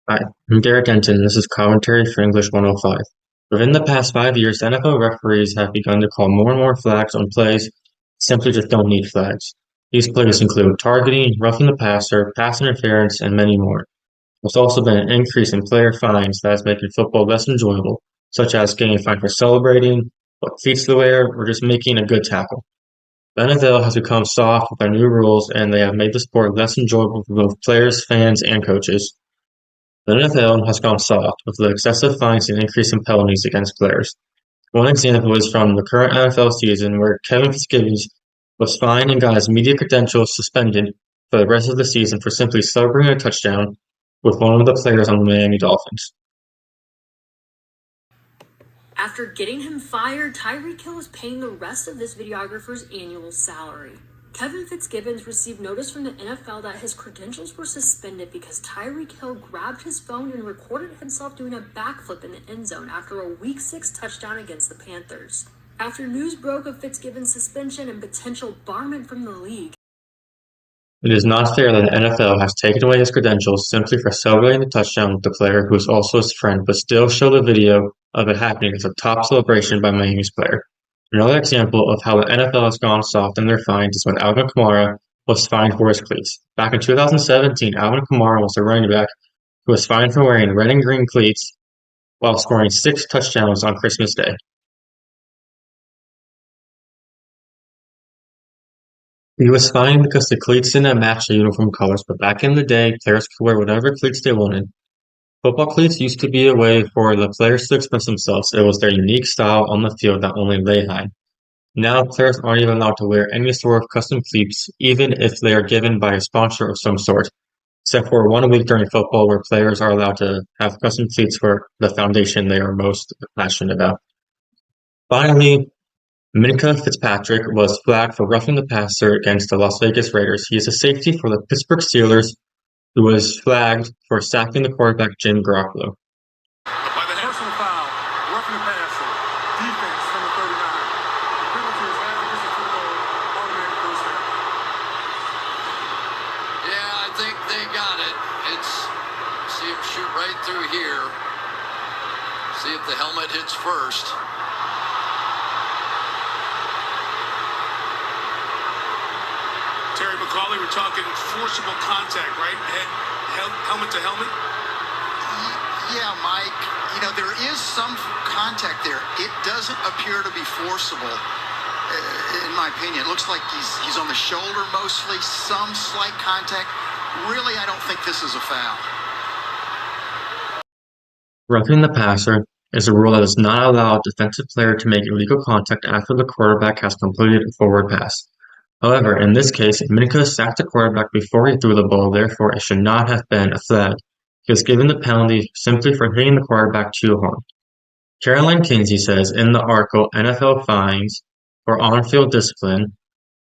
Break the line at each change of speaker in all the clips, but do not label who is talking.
Hi, I'm Denton. This is commentary for English 105. Within the past 5 years, NFL referees have begun to call more and more flags on plays simply just don't need flags. These plays include targeting, roughing the passer, pass interference, and many more. There's also been an increase in player fines that is making football less enjoyable, such as getting fined for celebrating, what cleats to wear, or just making a good tackle. The NFL has become soft with their new rules, and they have made the sport less enjoyable for both players, fans, and coaches. The NFL has gone soft with the excessive fines and increase in penalties against players. One example is from the current NFL season where Kevin Fitzgibbons was fined and got his media credentials suspended for the rest of the season for simply celebrating a touchdown with one of the players on the Miami Dolphins.
After getting him fired, Tyreek Hill is paying the rest of this videographer's annual salary. Kevin Fitzgibbons received notice from the NFL that his credentials were suspended because Tyreek Hill grabbed his phone and recorded himself doing a backflip in the end zone after a Week 6 touchdown against the Panthers. After news broke of Fitzgibbons' suspension and potential barment from the league,
It is not fair that the NFL has taken away his credentials simply for celebrating the touchdown with the player who is also his friend, but still show the video of it happening as a top celebration by Miami's player. Another example of how the NFL has gone soft in their fines is when Alvin Kamara was fined for his cleats. Back in 2017, Alvin Kamara was a running back who was fined for wearing red and green cleats while scoring 6 touchdowns on Christmas Day. He was fined because the cleats didn't match the uniform colors, but back in the day, players could wear whatever cleats they wanted. Football cleats used to be a way for the players to express themselves. It was their unique style on the field that only they had. Now, players aren't even allowed to wear any sort of custom cleats, even if they are given by a sponsor of some sort, except for 1 week during football where players are allowed to have custom cleats for the foundation they are most passionate about. Finally, Minkah Fitzpatrick was flagged for roughing the passer against the Las Vegas Raiders. He is a safety for the Pittsburgh Steelers who was flagged for sacking the quarterback Jim Garoppolo.
By the personal foul, roughing the passer, defense number 39. The penalty is half against the field goal, automatic first down.
Yeah, I think they got it. It's see him shoot right through here. See if the helmet hits first.
Terry McCauley, we're talking forcible contact, right? Helmet to helmet.
Yeah, Mike. You know, there is some contact there. It doesn't appear to be forcible, in my opinion. It looks like he's on the shoulder mostly, some slight contact. Really, I don't think this is a foul.
Roughing the passer is a rule that does not allow a defensive player to make illegal contact after the quarterback has completed a forward pass. However, in this case, Minkah sacked the quarterback before he threw the ball, therefore it should not have been a flag. He was given the penalty simply for hitting the quarterback too hard. Caroline Kinsey says in the article NFL fines for on-field discipline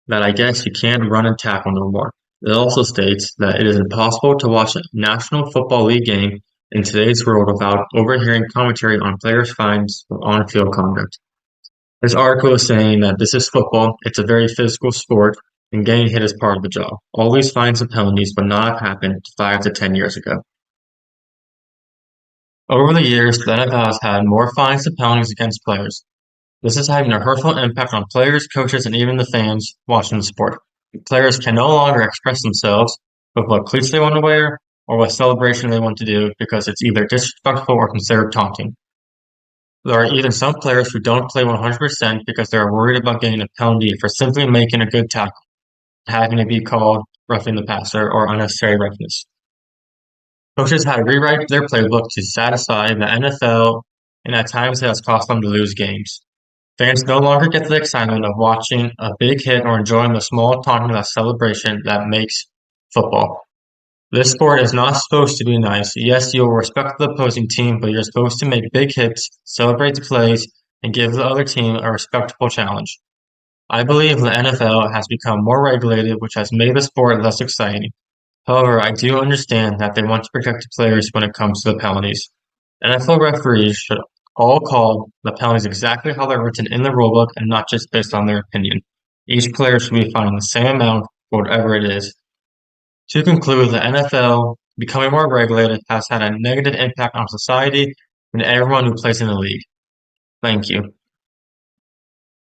that I guess you can't run and tackle no more. It also states that it is impossible to watch a National Football League game in today's world without overhearing commentary on players' fines for on-field conduct. This article is saying that this is football, it's a very physical sport, and getting hit is part of the job. All these fines and penalties would not have happened 5 to 10 years ago. Over the years, the NFL has had more fines and penalties against players. This is having a hurtful impact on players, coaches, and even the fans watching the sport. Players can no longer express themselves with what cleats they want to wear or what celebration they want to do because it's either disrespectful or considered taunting. There are even some players who don't play 100% because they are worried about getting a penalty for simply making a good tackle, having to be called roughing the passer or unnecessary roughness. Coaches had to rewrite their playbook to satisfy the NFL, and at times it has cost them to lose games. Fans no longer get the excitement of watching a big hit or enjoying the small taunting celebration that makes football. This sport is not supposed to be nice. Yes, you'll respect the opposing team, but you're supposed to make big hits, celebrate the plays, and give the other team a respectable challenge. I believe the NFL has become more regulated, which has made the sport less exciting. However, I do understand that they want to protect the players when it comes to the penalties. NFL referees should all call the penalties exactly how they're written in the rulebook and not just based on their opinion. Each player should be fined the same amount for whatever it is. To conclude, the NFL becoming more regulated has had a negative impact on society and everyone who plays in the league. Thank you.